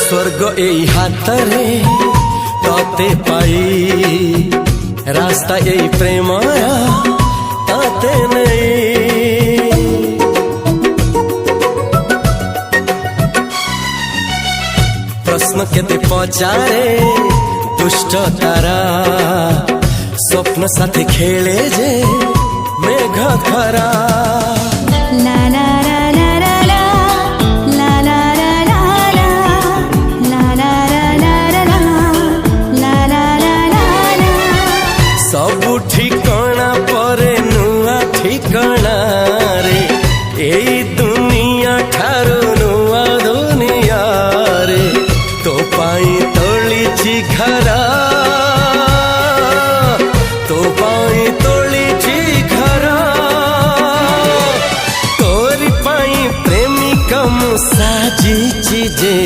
स्वर्ग एई हातरे तते पाई रास्ता एई प्रेमया ताते नहीं। प्रश्न केते पचारे दुष्ट तारा स्वप्न साथी खेले जे मेघ खरा। ला ला ला ला ला ला ला ला ला ला ला ला ला ला। सबु ठिकाना परे नुआ ठिकाना रे एई दुनिया ठारू नुआ दुनिया रे। तो पाई तोलिछि घरा तो पाई तोलिछि घरा तोरी पाई प्रेमिका मु साजिछि जे।